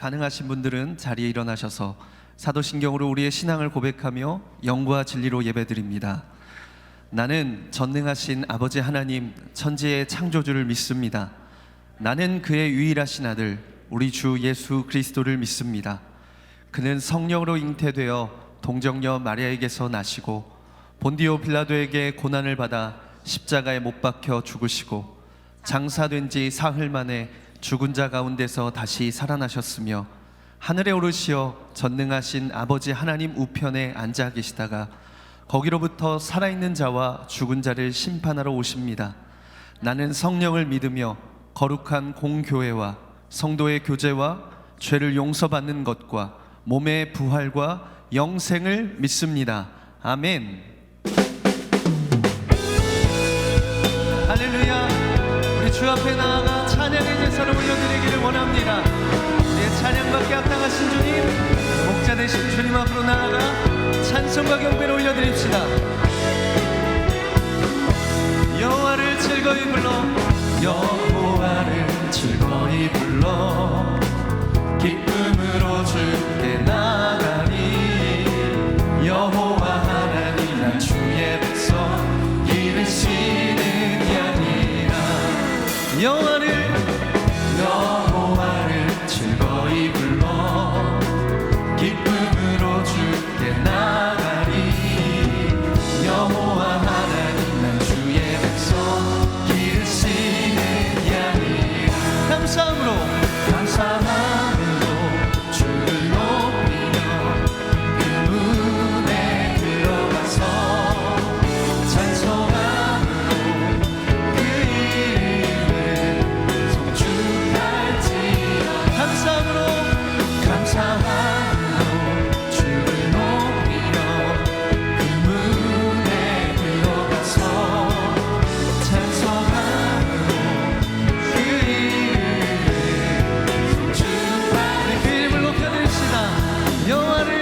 가능하신 분들은 자리에 일어나셔서 사도신경으로 우리의 신앙을 고백하며 영과 진리로 예배드립니다. 나는 전능하신 아버지 하나님 천지의 창조주를 믿습니다. 나는 그의 유일하신 아들 우리 주 예수 그리스도를 믿습니다. 그는 성령으로 잉태되어 동정녀 마리아에게서 나시고 본디오 빌라도에게 고난을 받아 십자가에 못 박혀 죽으시고 장사된 지 사흘 만에 죽은 자 가운데서 다시 살아나셨으며 하늘에 오르시어 전능하신 아버지 하나님 우편에 앉아 계시다가 거기로부터 살아있는 자와 죽은 자를 심판하러 오십니다. 나는 성령을 믿으며 거룩한 공교회와 성도의 교제와 죄를 용서받는 것과 몸의 부활과 영생을 믿습니다. 아멘. 할렐루야. 우리 주 앞에 나아가 찬양의 제사를 올려드리기를 원합니다. 우리의 찬양받게 합당하신 주님, 목자 되신 주님 앞으로 나아가 찬송과 경배를 올려드립시다. 여호와를 즐거이 불러, 여호와를 즐거이 불러, 기쁨으로 주께 나가리. 여호와 하나님 나 주의 백성 기르시는 양이라. 여호와를 즐거이 불러, 기쁨으로 주께 나가리. 여호와 하나님 난 주의 백성 기르시는 양이라. 감사함으로 주를 높이며 그 문에 들어가서 찬송함으로 그 이름을 송축할지어다. 감사함으로 주를 높이며 그 문에 들어가서 찬송함으로 그 이름을 송축할지어다. 그 이름을 높여드립시다. 여호와를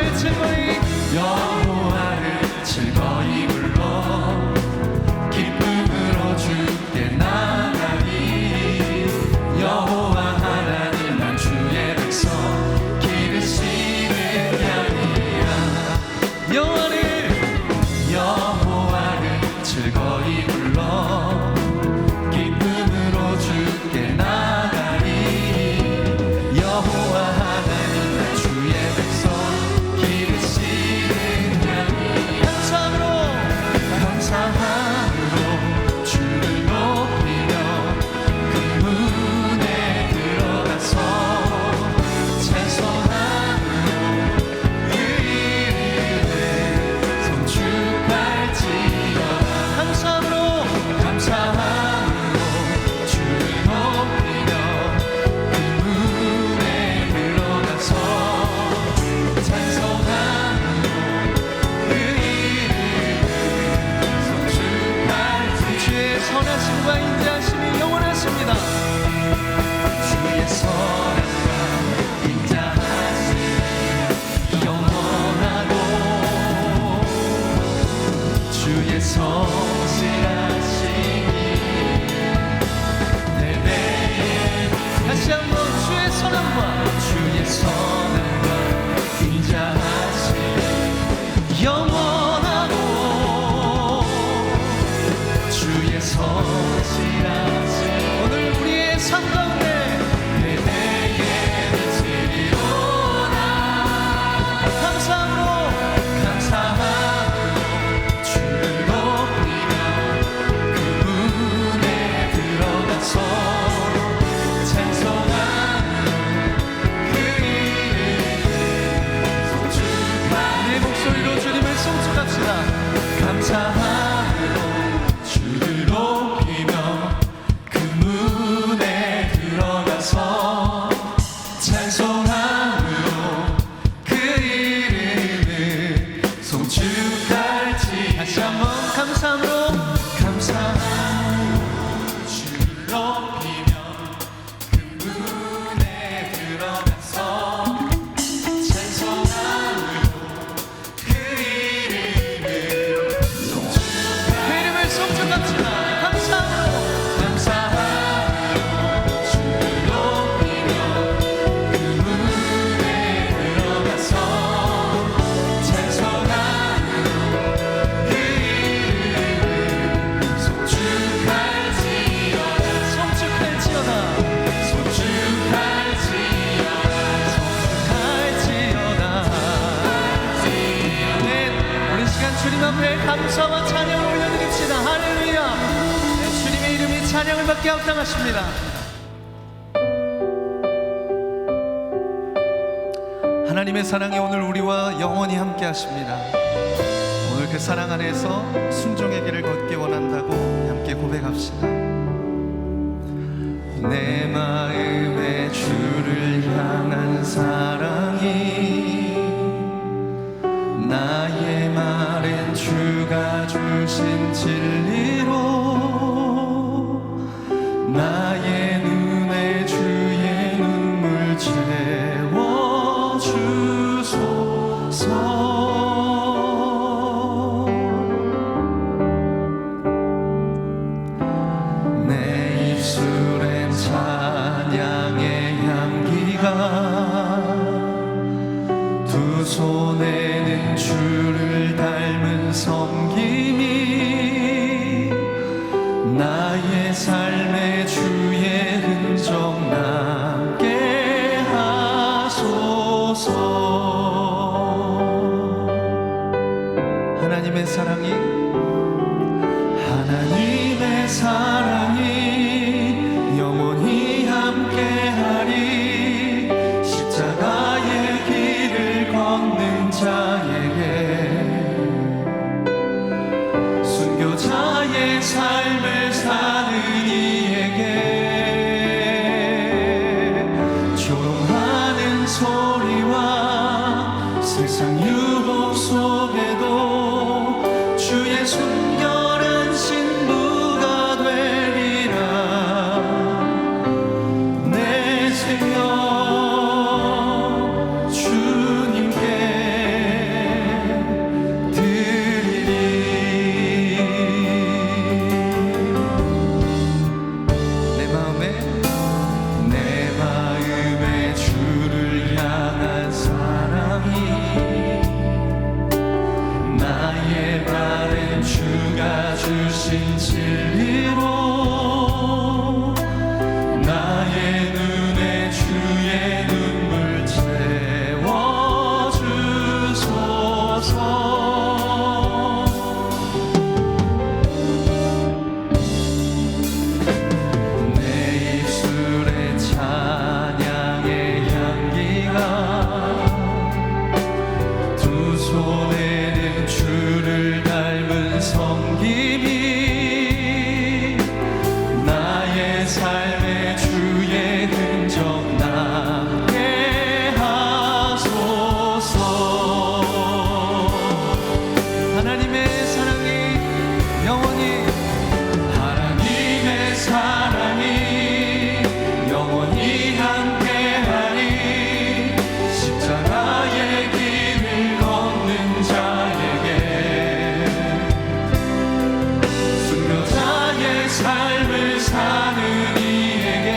즐거이 불러, 기쁨으로 주께 나가리. 여호와 하나님 난 주의 백성 기르시는 양이라. 여호와를 즐거이 불러, 기쁨으로 주께 나가리. 여호와 하나님 난 주의 백성 기르시는 주님 앞에 감사와 찬양을 올려드립시다. 할렐루야. 네, 주님의 이름이 찬양을 받게 합당하십니다. 하나님의 사랑이 오늘 우리와 영원히 함께 하십니다. 오늘 그 사랑 안에서 순종의 길을 걷기 원한다고 함께 고백합시다. 내 마음에 주를 향한 사랑이 나의 말엔 주가 주신 진리로 나의 눈에 주의 눈물 채워주소서. 내 입술엔 찬양의 향기가 두 손에는 주를 닮은 섬김이 나의 삶에 주의 흔적 남게 하소서. 하나님의 사랑이 영원히 함께하리. 십자가의 길을 걷는 자에게 순교자의 삶을 사는 이에게 조롱하는 소리와 세상 유혹 속에도 주의 순결한 신부가 되리라. 내 생명 주님께 드리리. 내 마음에 주를 향한 사랑이 나의 말엔 주가 주신 진리로 나의 눈에 주의 눈물 채워주소서. 내 입술에 찬양의 향기가 두 손에는 주를 닮은 섬김이 나의 삶에 주의 흔적 남게 하소서. 하나님의 사랑이 영원히 함께하리. 십자가의 길을 걷는 자에게 순교자의 삶을 사는 이에게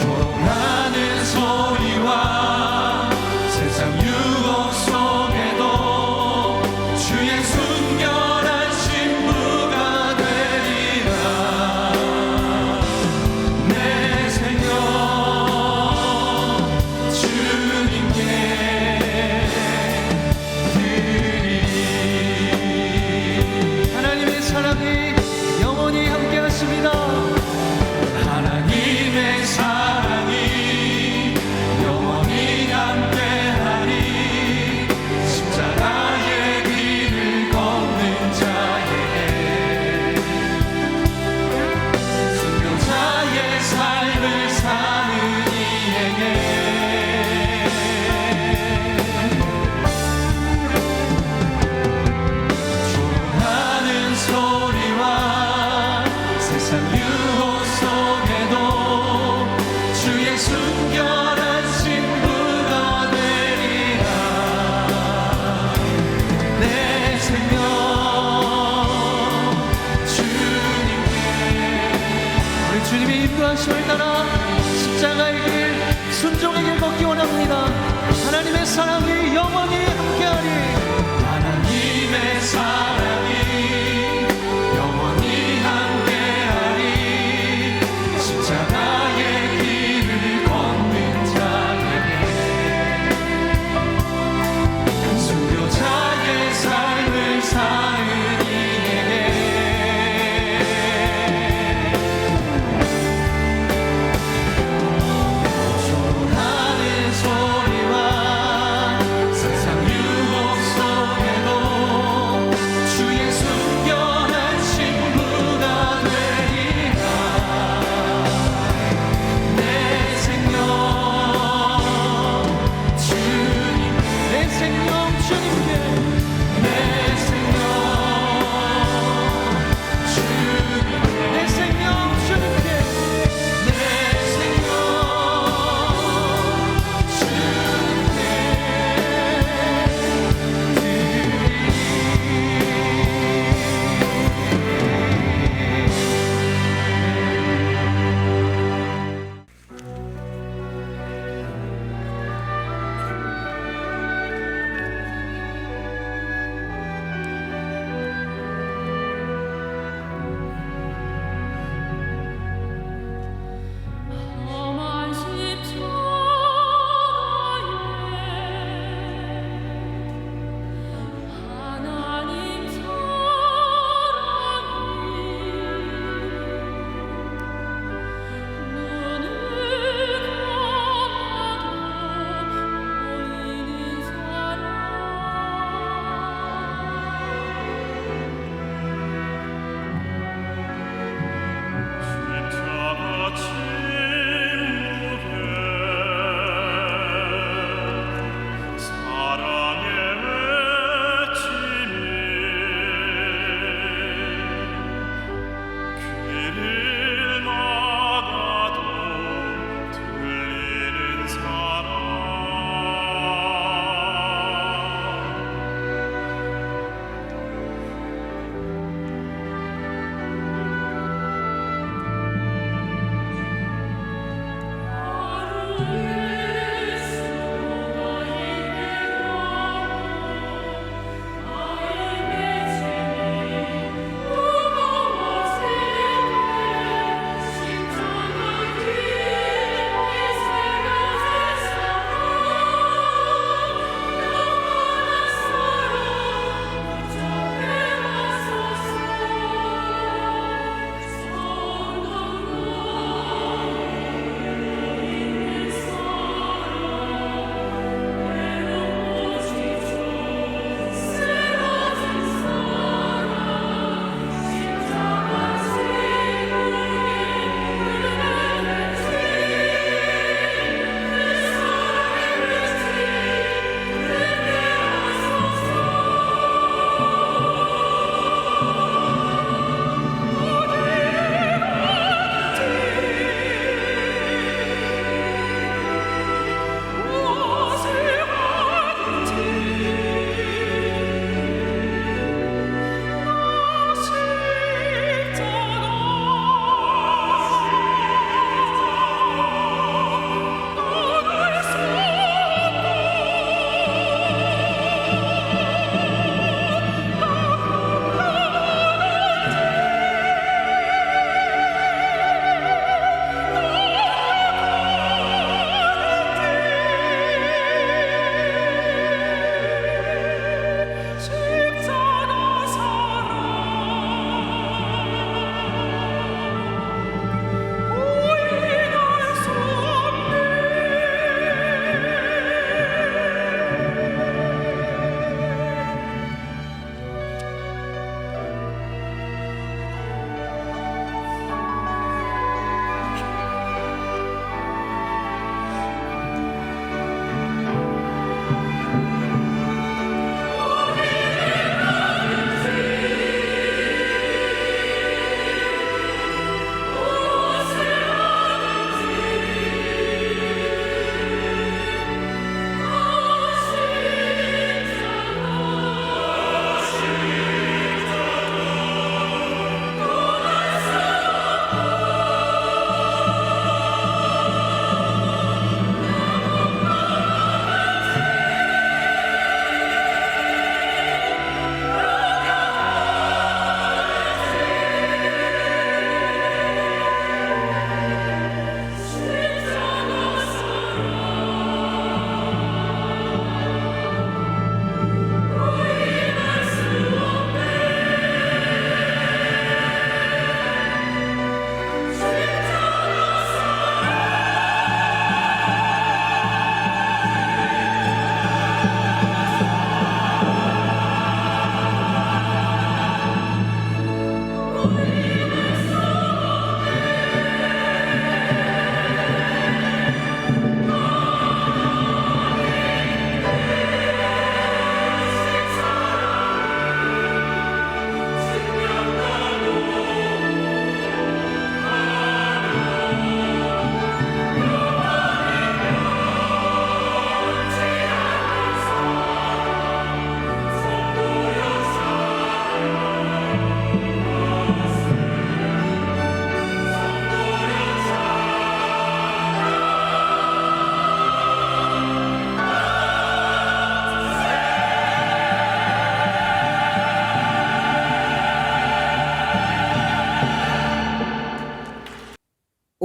조롱하는 소리와 세상 유혹 속에도 주의 순결한 신부가 되리라. 내 생명 주님께 드리리. 하나님의 사랑이 영원히 함께 하십니다. 하나님의 사랑이 영원히 함께하리. 십자가의 길을 걷는 자에게 순교자의 삶을 사는 이에게 조롱하는 소리와 세상 유혹 속에도 주의 순결한 신부가 되리라. 내 생명 주님께. 우리 주님의 인도하심을 따라 십자가의 길, 순종의 길 걷기 원합니다. 하나님의 사랑이 영원히 함께하리. 하나님의 사랑이 영원히 함께하리. 십자가의 길을 걷는 자에게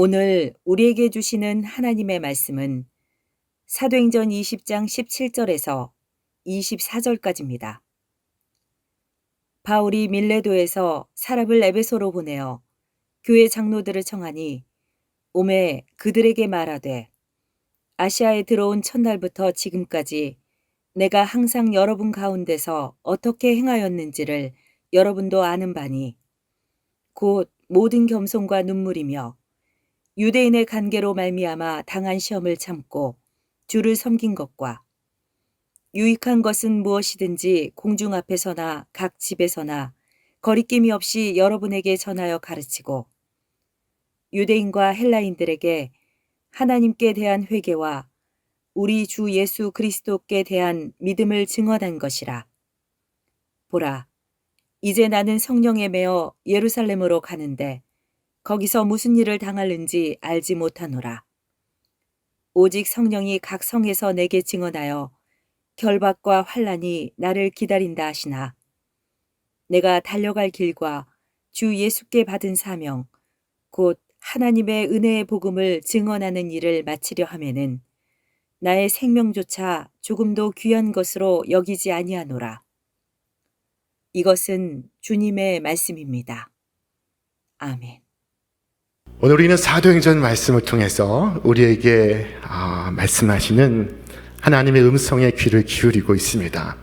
오늘 우리에게 주시는 하나님의 말씀은 사도행전 20장 17절에서 24절까지입니다. 바울이 밀레도에서 사람을 에베소로 보내어 교회 장로들을 청하니 오매 그들에게 말하되 아시아에 들어온 첫날부터 지금까지 내가 항상 여러분 가운데서 어떻게 행하였는지를 여러분도 아는 바니 곧 모든 겸손과 눈물이며 유대인의 관계로 말미암아 당한 시험을 참고 주를 섬긴 것과 유익한 것은 무엇이든지 공중 앞에서나 각 집에서나 거리낌이 없이 여러분에게 전하여 가르치고 유대인과 헬라인들에게 하나님께 대한 회개와 우리 주 예수 그리스도께 대한 믿음을 증언한 것이라. 보라, 이제 나는 성령에 매어 예루살렘으로 가는데 거기서 무슨 일을 당할는지 알지 못하노라. 오직 성령이 각 성에서 내게 증언하여 결박과 환난이 나를 기다린다 하시나 내가 달려갈 길과 주 예수께 받은 사명 곧 하나님의 은혜의 복음을 증언하는 일을 마치려 하면은 나의 생명조차 조금도 귀한 것으로 여기지 아니하노라. 이것은 주님의 말씀입니다. 아멘. 오늘 우리는 사도행전 말씀을 통해서 우리에게 말씀하시는 하나님의 음성에 귀를 기울이고 있습니다.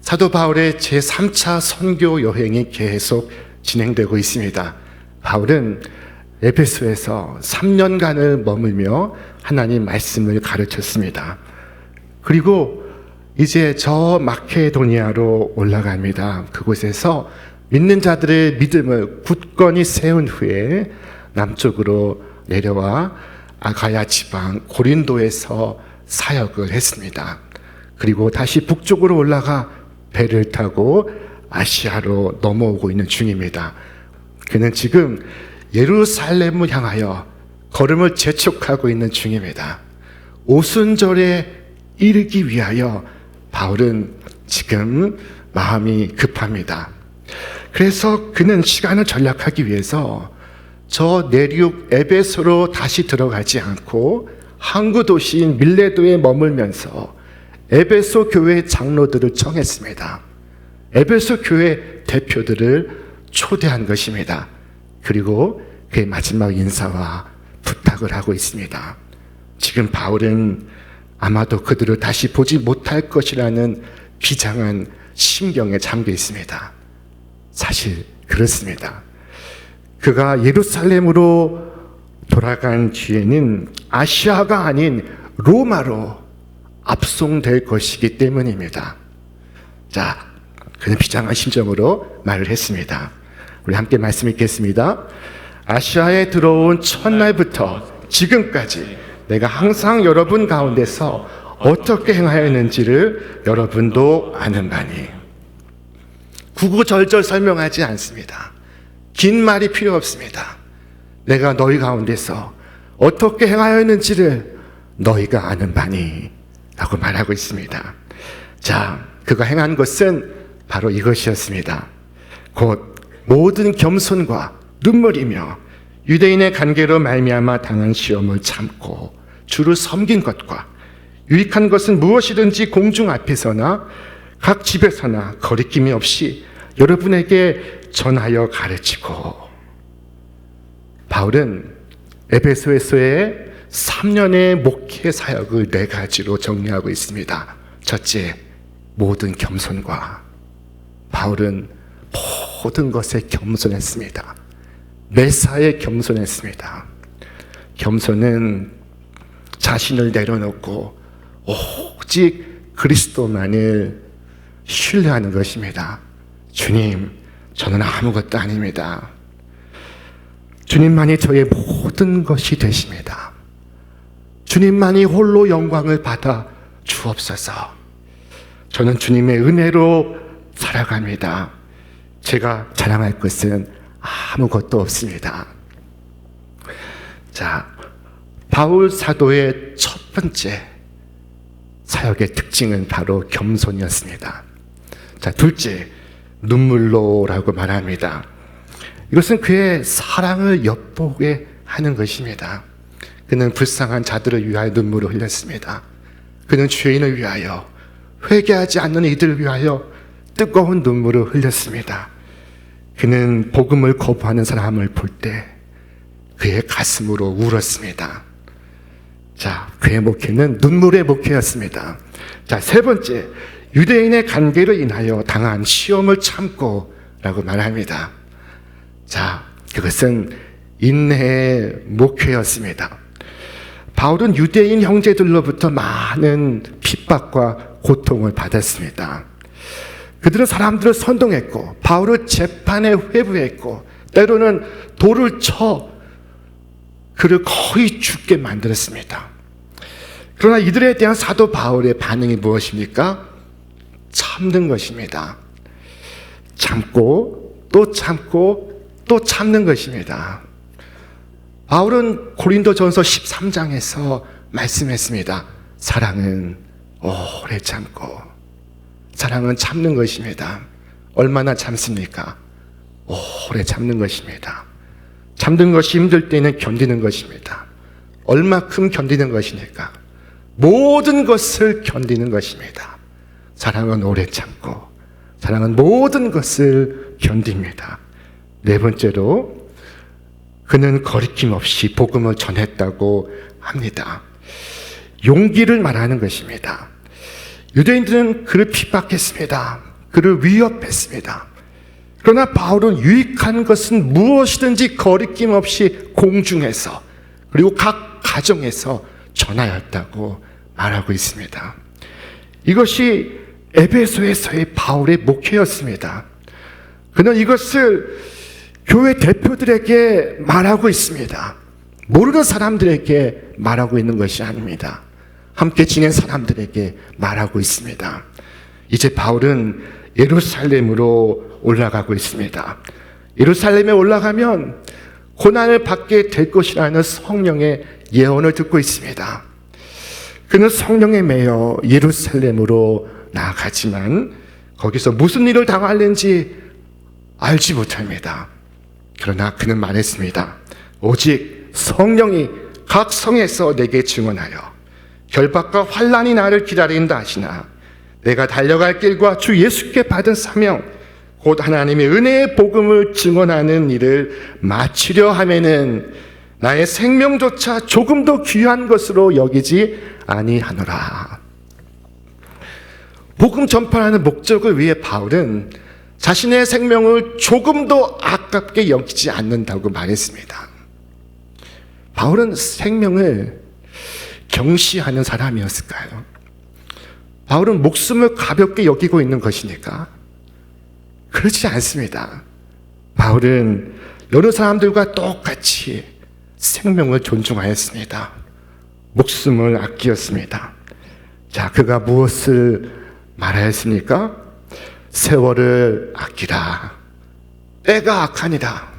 사도 바울의 제3차 선교 여행이 계속 진행되고 있습니다. 바울은 에베소에서 3년간을 머물며 하나님 말씀을 가르쳤습니다. 그리고 이제 저 마케도니아로 올라갑니다. 그곳에서 믿는 자들의 믿음을 굳건히 세운 후에 남쪽으로 내려와 아가야 지방 고린도에서 사역을 했습니다. 그리고 다시 북쪽으로 올라가 배를 타고 아시아로 넘어오고 있는 중입니다. 그는 지금 예루살렘을 향하여 걸음을 재촉하고 있는 중입니다. 오순절에 이르기 위하여 바울은 지금 마음이 급합니다. 그래서 그는 시간을 전략하기 위해서 저 내륙 에베소로 다시 들어가지 않고 항구 도시인 밀레도에 머물면서 에베소 교회 장로들을 청했습니다. 에베소 교회 대표들을 초대한 것입니다. 그리고 그의 마지막 인사와 부탁을 하고 있습니다. 지금 바울은 아마도 그들을 다시 보지 못할 것이라는 비장한 심경에 잠겨 있습니다. 사실 그렇습니다. 그가 예루살렘으로 돌아간 뒤에는 아시아가 아닌 로마로 압송될 것이기 때문입니다. 자, 그는 비장한 심정으로 말을 했습니다. 우리 함께 말씀 읽겠습니다. 아시아에 들어온 첫날부터 지금까지 내가 항상 여러분 가운데서 어떻게 행하였는지를 여러분도 아는 바니. 구구절절 설명하지 않습니다. 긴 말이 필요 없습니다. 내가 너희 가운데서 어떻게 행하였는지를 너희가 아는 바니 라고 말하고 있습니다. 자, 그가 행한 것은 바로 이것이었습니다. 곧 모든 겸손과 눈물이며 유대인의 관계로 말미암아 당한 시험을 참고 주를 섬긴 것과 유익한 것은 무엇이든지 공중 앞에서나 각 집에서나 거리낌이 없이 여러분에게 전하여 가르치고. 바울은 에베소에서의 3년의 목회 사역을 4가지로 정리하고 있습니다. 첫째, 모든 겸손과. 바울은 모든 것에 겸손했습니다. 매사에 겸손했습니다. 겸손은 자신을 내려놓고 오직 그리스도만을 신뢰하는 것입니다. 주님, 저는 아무것도 아닙니다. 주님만이 저의 모든 것이 되십니다. 주님만이 홀로 영광을 받아 주옵소서. 저는 주님의 은혜로 살아갑니다. 제가 자랑할 것은 아무것도 없습니다. 자, 바울 사도의 첫 번째 사역의 특징은 바로 겸손이었습니다. 자, 둘째, 눈물로라고 말합니다. 이것은 그의 사랑을 엿보게 하는 것입니다. 그는 불쌍한 자들을 위하여 눈물을 흘렸습니다. 그는 죄인을 위하여, 회개하지 않는 이들을 위하여 뜨거운 눈물을 흘렸습니다. 그는 복음을 거부하는 사람을 볼 때 그의 가슴으로 울었습니다. 자, 그의 목회는 눈물의 목회였습니다. 자, 세 번째, 유대인의 관계로 인하여 당한 시험을 참고 라고 말합니다. 자, 그것은 인내의 목회였습니다. 바울은 유대인 형제들로부터 많은 핍박과 고통을 받았습니다. 그들은 사람들을 선동했고 바울을 재판에 회부했고 때로는 돌을 쳐 그를 거의 죽게 만들었습니다. 그러나 이들에 대한 사도 바울의 반응이 무엇입니까? 참는 것입니다. 참고 또 참고 또 참는 것입니다. 바울은 고린도전서 13장에서 말씀했습니다. 사랑은 오래 참고, 사랑은 참는 것입니다. 얼마나 참습니까? 오래 참는 것입니다. 참는 것이 힘들 때는 견디는 것입니다. 얼마큼 견디는 것이니까? 모든 것을 견디는 것입니다. 사랑은 오래 참고, 사랑은 모든 것을 견딥니다. 네 번째로, 그는 거리낌 없이 복음을 전했다고 합니다. 용기를 말하는 것입니다. 유대인들은 그를 핍박했습니다. 그를 위협했습니다. 그러나 바울은 유익한 것은 무엇이든지 거리낌 없이 공중에서, 그리고 각 가정에서 전하였다고 말하고 있습니다. 이것이 에베소에서의 바울의 목회였습니다. 그는 이것을 교회 대표들에게 말하고 있습니다. 모르는 사람들에게 말하고 있는 것이 아닙니다. 함께 지낸 사람들에게 말하고 있습니다. 이제 바울은 예루살렘으로 올라가고 있습니다. 예루살렘에 올라가면 고난을 받게 될 것이라는 성령의 예언을 듣고 있습니다. 그는 성령에 매여 예루살렘으로 나아가지만 거기서 무슨 일을 당할는지 알지 못합니다. 그러나 그는 말했습니다. 오직 성령이 각 성에서 내게 증언하여 결박과 환난이 나를 기다린다 하시나 내가 달려갈 길과 주 예수께 받은 사명 곧 하나님의 은혜의 복음을 증언하는 일을 마치려 하면은 나의 생명조차 조금도 귀한 것으로 여기지 아니하노라. 복음 전파하는 목적을 위해 바울은 자신의 생명을 조금도 아깝게 여기지 않는다고 말했습니다. 바울은 생명을 경시하는 사람이었을까요? 바울은 목숨을 가볍게 여기고 있는 것이니까? 그렇지 않습니다. 바울은 여러 사람들과 똑같이 생명을 존중하였습니다. 목숨을 아끼었습니다. 자, 그가 무엇을 말하였습니까? 세월을 아끼라. 때가 악하니라.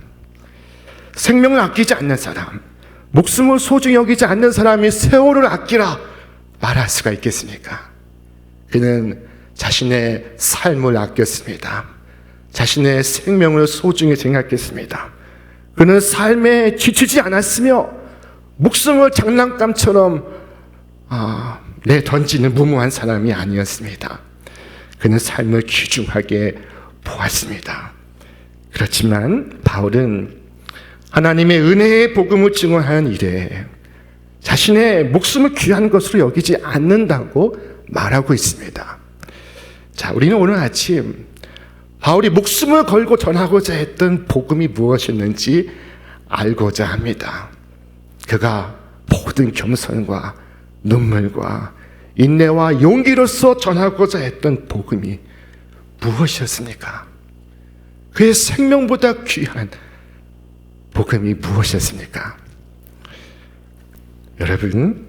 생명을 아끼지 않는 사람, 목숨을 소중히 여기지 않는 사람이 세월을 아끼라 말할 수가 있겠습니까? 그는 자신의 삶을 아꼈습니다. 자신의 생명을 소중히 생각했습니다. 그는 삶에 지치지 않았으며 목숨을 장난감처럼 내던지는 무모한 사람이 아니었습니다. 그는 삶을 귀중하게 보았습니다. 그렇지만 바울은 하나님의 은혜의 복음을 증언하는 일에 자신의 목숨을 귀한 것으로 여기지 않는다고 말하고 있습니다. 자, 우리는 오늘 아침 바울이 목숨을 걸고 전하고자 했던 복음이 무엇이었는지 알고자 합니다. 그가 모든 겸손과 눈물과 인내와 용기로서 전하고자 했던 복음이 무엇이었습니까? 그의 생명보다 귀한 복음이 무엇이었습니까? 여러분,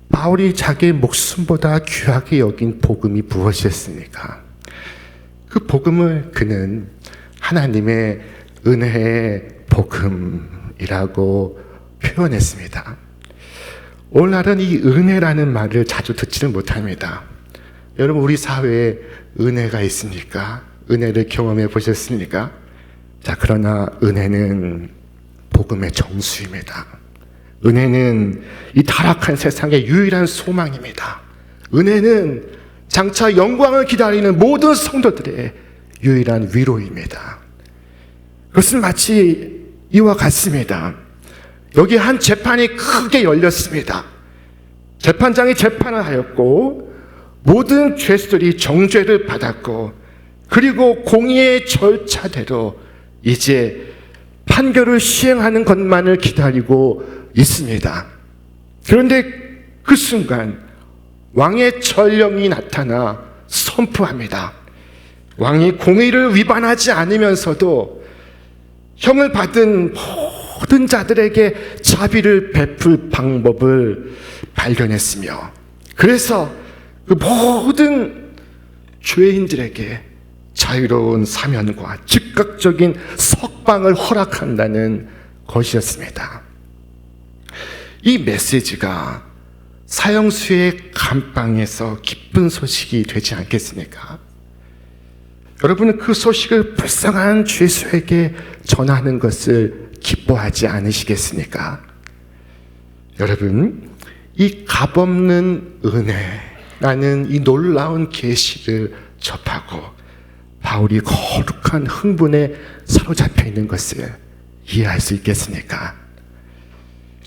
바울이 자기의 목숨보다 귀하게 여긴 복음이 무엇이었습니까? 그 복음을 그는 하나님의 은혜의 복음이라고 표현했습니다. 오늘날은 이 은혜라는 말을 자주 듣지는 못합니다. 여러분, 우리 사회에 은혜가 있습니까? 은혜를 경험해 보셨습니까? 자, 그러나 은혜는 복음의 정수입니다. 은혜는 이 타락한 세상의 유일한 소망입니다. 은혜는 장차 영광을 기다리는 모든 성도들의 유일한 위로입니다. 그것은 마치 이와 같습니다. 여기 한 재판이 크게 열렸습니다. 재판장이 재판을 하였고 모든 죄수들이 정죄를 받았고 그리고 공의의 절차대로 이제 판결을 시행하는 것만을 기다리고 있습니다. 그런데 그 순간 왕의 전령이 나타나 선포합니다. 왕이 공의를 위반하지 않으면서도 형을 받은 모든 자들에게 자비를 베풀 방법을 발견했으며 그래서 그 모든 죄인들에게 자유로운 사면과 즉각적인 석방을 허락한다는 것이었습니다. 이 메시지가 사형수의 감방에서 기쁜 소식이 되지 않겠습니까? 여러분은 그 소식을 불쌍한 죄수에게 전하는 것을 기뻐하지 않으시겠습니까? 여러분, 이 값없는 은혜라는 이 놀라운 계시를 접하고 바울이 거룩한 흥분에 사로잡혀 있는 것을 이해할 수 있겠습니까?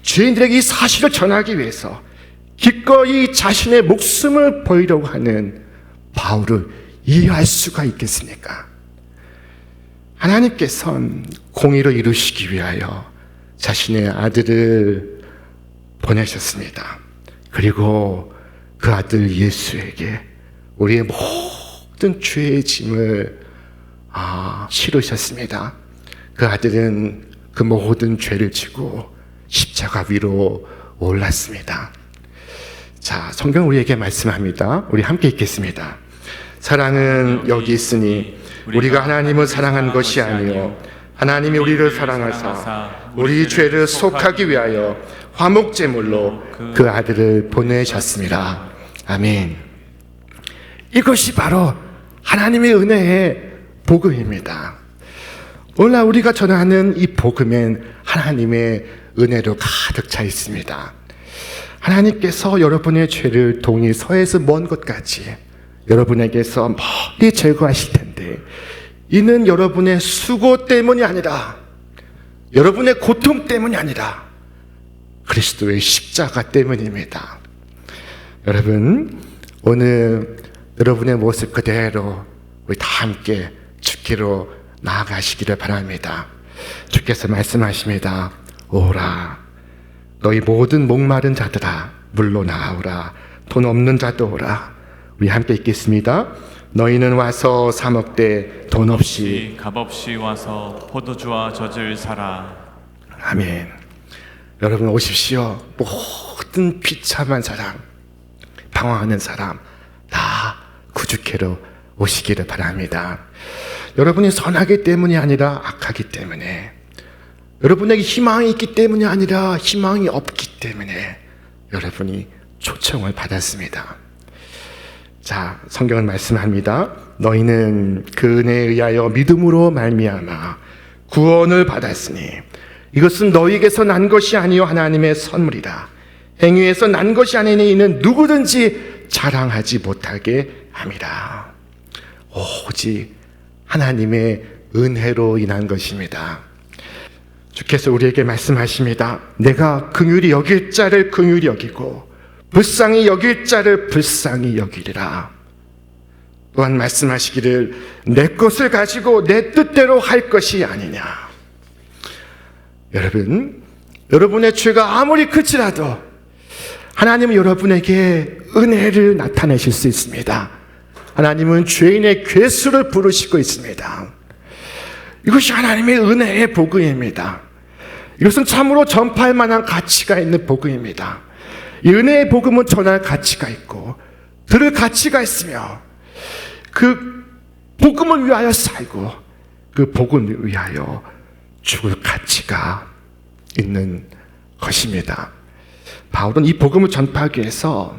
죄인들에게 이 사실을 전하기 위해서 기꺼이 자신의 목숨을 버리려고 하는 바울을 이해할 수가 있겠습니까? 하나님께서는 공의를 이루시기 위하여 자신의 아들을 보내셨습니다. 그리고 그 아들 예수에게 우리의 모든 죄의 짐을 실으셨습니다. 그 아들은 그 모든 죄를 지고 십자가 위로 올랐습니다. 자, 성경 우리에게 말씀합니다. 우리 함께 읽겠습니다. 사랑은 여기 있으니 우리가 하나님을 사랑한 것이 아니요 하나님이 우리를 사랑하사 우리 죄를 속하기 위하여 화목제물로 그 아들을 보내셨습니다. 아멘. 이것이 바로 하나님의 은혜의 복음입니다. 오늘날 우리가 전하는 이 복음엔 하나님의 은혜로 가득 차 있습니다. 하나님께서 여러분의 죄를 동이 서에서 먼 곳까지 여러분에게서 멀리 제거하실 텐데, 이는 여러분의 수고 때문이 아니라, 여러분의 고통 때문이 아니라 그리스도의 십자가 때문입니다. 여러분, 오늘 여러분의 모습 그대로 우리 다 함께 주께로 나아가시기를 바랍니다. 주께서 말씀하십니다. 오라, 너희 모든 목마른 자들아 물로 나오라. 돈 없는 자도 오라. 우리 함께 읽겠습니다. 너희는 와서 사 먹되 돈 없이 값 없이 와서 포도주와 젖을 사라. 아멘. 여러분 오십시오. 모든 비참한 사람, 방황하는 사람 다 구주께로 오시기를 바랍니다. 여러분이 선하기 때문이 아니라 악하기 때문에, 여러분에게 희망이 있기 때문이 아니라 희망이 없기 때문에 여러분이 초청을 받았습니다. 자, 성경은 말씀합니다. 너희는 그 은혜에 의하여 믿음으로 말미암아 구원을 받았으니 이것은 너희에게서 난 것이 아니요 하나님의 선물이라. 행위에서 난 것이 아니니 이는 누구든지 자랑하지 못하게 함이라. 오직 하나님의 은혜로 인한 것입니다. 주께서 우리에게 말씀하십니다. 내가 긍휼히 여길 자를 긍휼히 여기고 불쌍히 여길 자를 불쌍히 여기리라. 또한 말씀하시기를 내 것을 가지고 내 뜻대로 할 것이 아니냐. 여러분, 여러분의 죄가 아무리 크지라도 하나님은 여러분에게 은혜를 나타내실 수 있습니다. 하나님은 죄인의 괴수를 부르시고 있습니다. 이것이 하나님의 은혜의 복음입니다. 이것은 참으로 전파할 만한 가치가 있는 복음입니다. 이 은혜의 복음은 전할 가치가 있고 들을 가치가 있으며 그 복음을 위하여 살고 그 복음을 위하여 죽을 가치가 있는 것입니다. 바울은 이 복음을 전파하기 위해서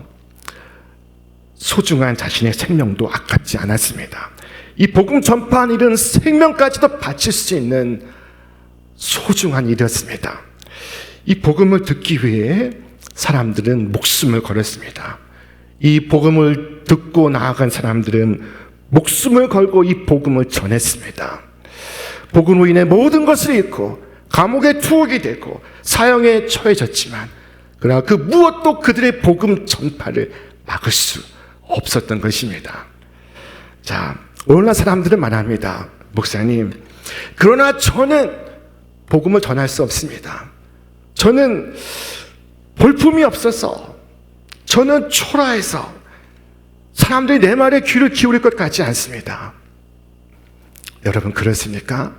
소중한 자신의 생명도 아깝지 않았습니다. 이 복음 전파한 일은 생명까지도 바칠 수 있는 소중한 일이었습니다. 이 복음을 듣기 위해 사람들은 목숨을 걸었습니다. 이 복음을 듣고 나아간 사람들은 목숨을 걸고 이 복음을 전했습니다. 복음으로 인해 모든 것을 잃고 감옥에 투옥이 되고 사형에 처해졌지만, 그러나 그 무엇도 그들의 복음 전파를 막을 수 없었던 것입니다. 자, 오늘날 사람들은 말합니다. 목사님, 그러나 저는 복음을 전할 수 없습니다. 저는 볼품이 없어서, 저는 초라해서 사람들이 내 말에 귀를 기울일 것 같지 않습니다. 여러분, 그렇습니까?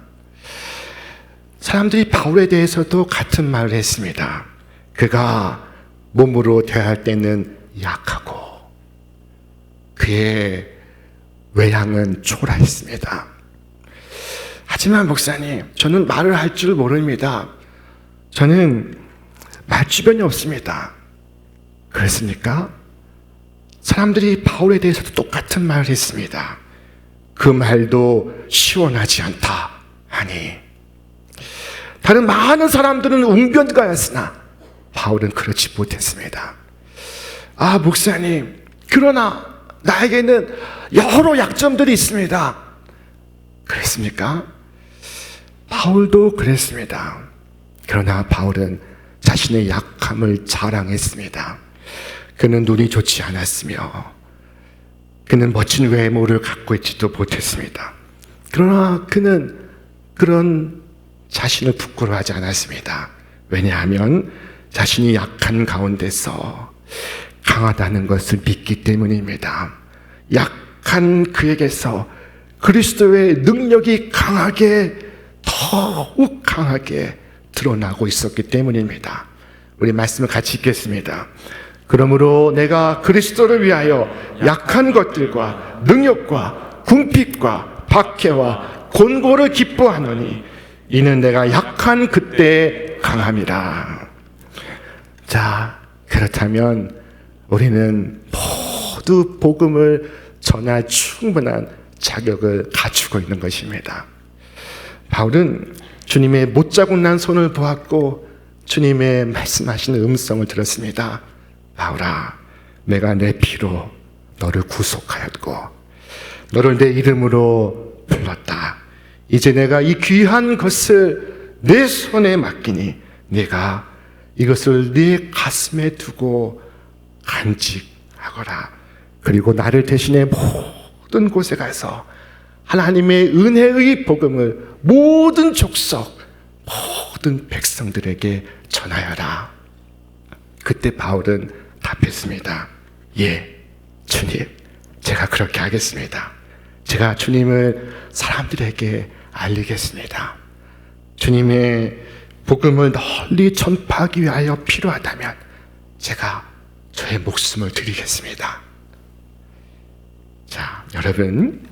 사람들이 바울에 대해서도 같은 말을 했습니다. 그가 몸으로 대할 때는 약하고 그의 외양은 초라했습니다. 하지만 목사님, 저는 말을 할 줄 모릅니다. 저는 말주변이 없습니다. 그렇습니까? 사람들이 바울에 대해서도 똑같은 말을 했습니다. 그 말도 시원하지 않다 하니, 다른 많은 사람들은 웅변가였으나 바울은 그렇지 못했습니다. 아, 목사님, 그러나 나에게는 여러 약점들이 있습니다. 그랬습니까? 바울도 그랬습니다. 그러나 바울은 자신의 약함을 자랑했습니다. 그는 눈이 좋지 않았으며 그는 멋진 외모를 갖고 있지도 못했습니다. 그러나 그는 그런 자신을 부끄러워하지 않았습니다. 왜냐하면 자신이 약한 가운데서 강하다는 것을 믿기 때문입니다. 약한 그에게서 그리스도의 능력이 강하게, 더욱 강하게 드러나고 있었기 때문입니다. 우리 말씀을 같이 읽겠습니다. 그러므로 내가 그리스도를 위하여 약한 것들과 능력과 궁핍과 박해와 곤고를 기뻐하노니 이는 내가 약한 그때에 강함이라. 자, 그렇다면 우리는 모두 복음을 전할 충분한 자격을 갖추고 있는 것입니다. 바울은 주님의 못자국 난 손을 보았고 주님의 말씀하시는 음성을 들었습니다. 바울아, 내가 내 피로 너를 구속하였고 너를 내 이름으로 불렀다. 이제 내가 이 귀한 것을 내 손에 맡기니 네가 이것을 네 가슴에 두고 간직하거라. 그리고 나를 대신해 모든 곳에 가서 하나님의 은혜의 복음을 모든 족속, 모든 백성들에게 전하여라. 그때 바울은 답했습니다. 예, 주님, 제가 그렇게 하겠습니다. 제가 주님을 사람들에게 알리겠습니다. 주님의 복음을 널리 전파하기 위하여 필요하다면 제가 저의 목숨을 드리겠습니다. 자, 여러분,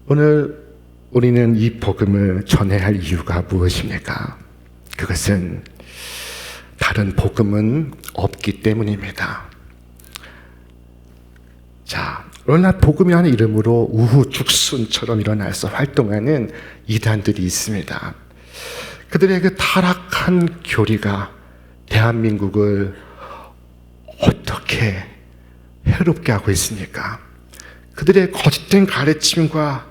오늘 우리는 이 복음을 전해야 할 이유가 무엇입니까? 그것은 다른 복음은 없기 때문입니다. 자, 그러나 복음이라는 이름으로 우후죽순처럼 일어나서 활동하는 이단들이 있습니다. 그들의 그 타락한 교리가 대한민국을 어떻게 해롭게 하고 있습니까? 그들의 거짓된 가르침과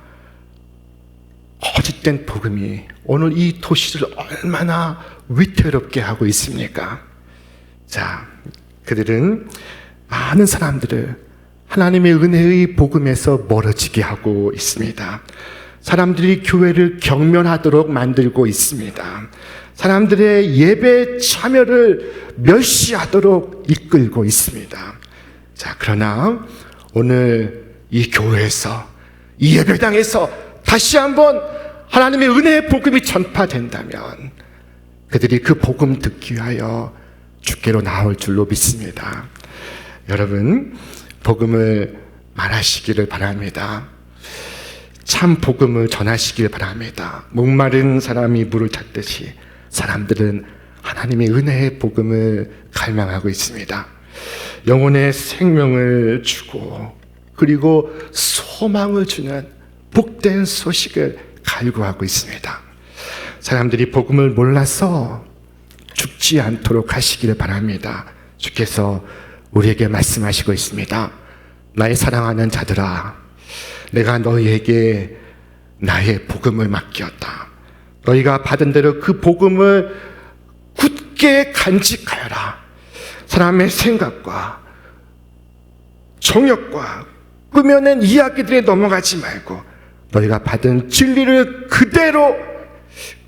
거짓된 복음이 오늘 이 도시를 얼마나 위태롭게 하고 있습니까? 자, 그들은 많은 사람들을 하나님의 은혜의 복음에서 멀어지게 하고 있습니다. 사람들이 교회를 경멸하도록 만들고 있습니다. 사람들의 예배 참여를 멸시하도록 이끌고 있습니다. 자, 그러나 오늘 이 교회에서, 이 예배당에서 다시 한번 하나님의 은혜의 복음이 전파된다면 그들이 그 복음 듣기 위하여 주께로 나올 줄로 믿습니다. 여러분, 복음을 말하시기를 바랍니다. 참 복음을 전하시길 바랍니다. 목마른 사람이 물을 찾듯이 사람들은 하나님의 은혜의 복음을 갈망하고 있습니다. 영혼의 생명을 주고 그리고 소망을 주는 복된 소식을 갈구하고 있습니다. 사람들이 복음을 몰라서 죽지 않도록 하시기를 바랍니다. 주께서 우리에게 말씀하시고 있습니다. 나의 사랑하는 자들아, 내가 너희에게 나의 복음을 맡겼다. 너희가 받은 대로 그 복음을 굳게 간직하여라. 사람의 생각과 정욕과 꾸며낸 이야기들에 넘어가지 말고 너희가 받은 진리를 그대로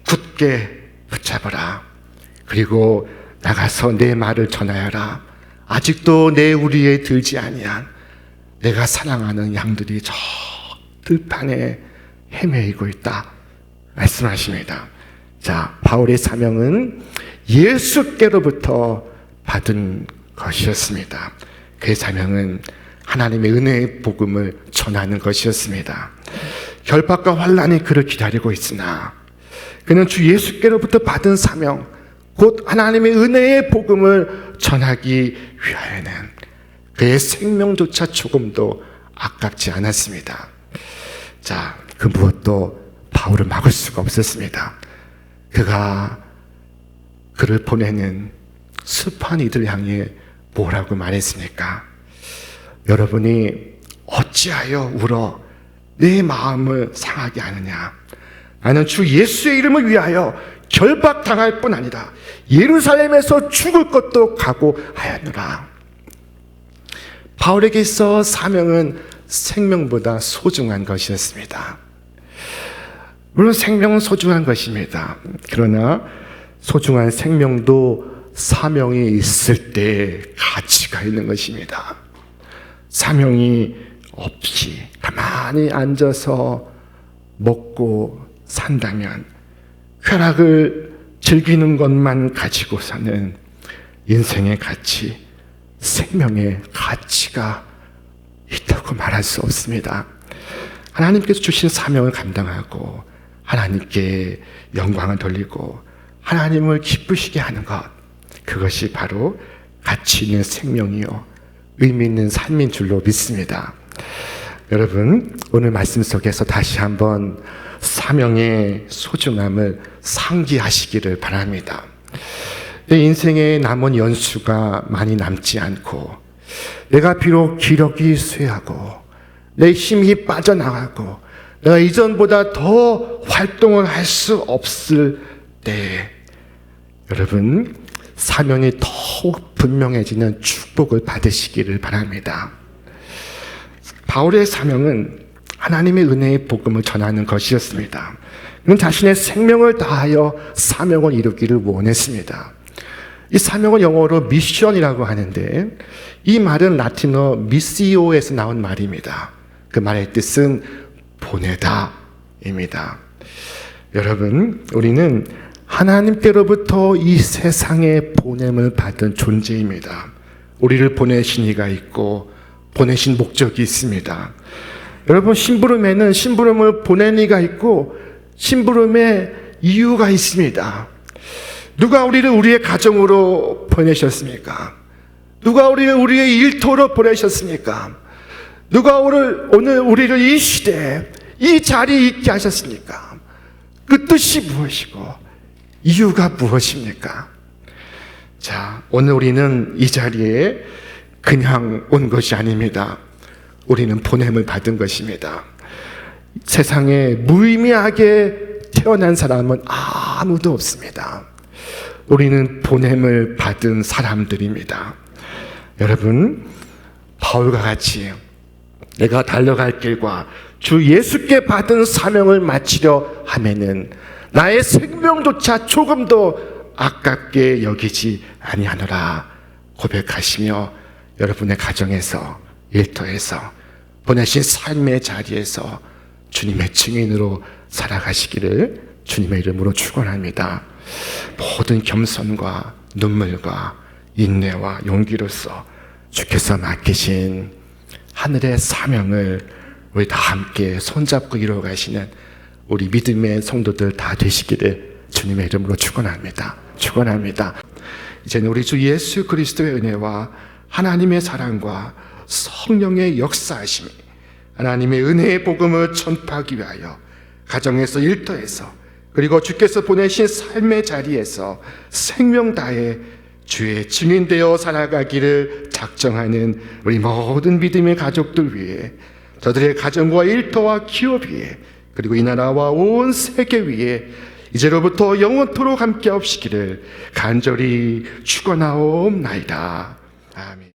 굳게 붙잡아라. 그리고 나가서 내 말을 전하여라. 아직도 내 우리에 들지 아니한 내가 사랑하는 양들이 저 들판에 헤매이고 있다 말씀하십니다. 자, 바울의 사명은 예수께로부터 받은 것이었습니다. 그의 사명은 하나님의 은혜의 복음을 전하는 것이었습니다. 결박과 환난이 그를 기다리고 있으나 그는 주 예수께로부터 받은 사명 곧 하나님의 은혜의 복음을 전하기 위하여는 그의 생명조차 조금도 아깝지 않았습니다. 자, 그 무엇도 바울을 막을 수가 없었습니다. 그가 그를 보내는 습한 이들 향해 뭐라고 말했습니까? 여러분이 어찌하여 울어 내 마음을 상하게 하느냐? 나는 주 예수의 이름을 위하여 결박당할 뿐 아니라 예루살렘에서 죽을 것도 각오하였노라. 바울에게 있어 사명은 생명보다 소중한 것이었습니다. 물론 생명은 소중한 것입니다. 그러나 소중한 생명도 사명이 있을 때 가치가 있는 것입니다. 사명이 없이 가만히 앉아서 먹고 산다면 쾌락을 즐기는 것만 가지고 사는 인생의 가치, 생명의 가치가 있다고 말할 수 없습니다. 하나님께서 주신 사명을 감당하고 하나님께 영광을 돌리고 하나님을 기쁘시게 하는 것, 그것이 바로 가치 있는 생명이요 의미 있는 삶인 줄로 믿습니다. 여러분, 오늘 말씀 속에서 다시 한번 사명의 소중함을 상기하시기를 바랍니다. 내 인생에 남은 연수가 많이 남지 않고 내가 비록 기력이 쇠하고 내 힘이 빠져나가고 내가 이전보다 더 활동을 할 수 없을 때 여러분, 사명이 더욱 분명해지는 축복을 받으시기를 바랍니다. 바울의 사명은 하나님의 은혜의 복음을 전하는 것이었습니다. 그는 자신의 생명을 다하여 사명을 이루기를 원했습니다. 이 사명은 영어로 미션이라고 하는데 이 말은 라틴어 미시오에서 나온 말입니다. 그 말의 뜻은 보내다입니다. 여러분, 우리는 하나님께로부터 이 세상에 보냄을 받은 존재입니다. 우리를 보내신 이가 있고 보내신 목적이 있습니다. 여러분, 심부름에는 심부름을 보낸 이가 있고 심부름의 이유가 있습니다. 누가 우리를 우리의 가정으로 보내셨습니까? 누가 우리를 우리의 일터로 보내셨습니까? 누가 오늘 우리를 이 시대에 이 자리에 있게 하셨습니까? 그 뜻이 무엇이고 이유가 무엇입니까? 자, 오늘 우리는 이 자리에 그냥 온 것이 아닙니다. 우리는 보냄을 받은 것입니다. 세상에 무의미하게 태어난 사람은 아무도 없습니다. 우리는 보냄을 받은 사람들입니다. 여러분, 바울과 같이 내가 달려갈 길과 주 예수께 받은 사명을 마치려 하면은 나의 생명조차 조금도 아깝게 여기지 아니하노라 고백하시며 여러분의 가정에서, 일터에서, 보내신 삶의 자리에서 주님의 증인으로 살아가시기를 주님의 이름으로 축원합니다. 모든 겸손과 눈물과 인내와 용기로서 주께서 맡기신 하늘의 사명을 우리 다 함께 손잡고 이루어가시는 우리 믿음의 성도들 다 되시기를 주님의 이름으로 축원합니다. 축원합니다. 이제는 우리 주 예수 그리스도의 은혜와 하나님의 사랑과 성령의 역사하심이 하나님의 은혜의 복음을 전파하기 위하여 가정에서, 일터에서, 그리고 주께서 보내신 삶의 자리에서 생명 다해 주의 증인되어 살아가기를 작정하는 우리 모든 믿음의 가족들 위해, 저들의 가정과 일터와 기업 위에, 그리고 이 나라와 온 세계 위에 이제로부터 영원토록 함께 하시기를 간절히 축원하옵나이다. 아멘.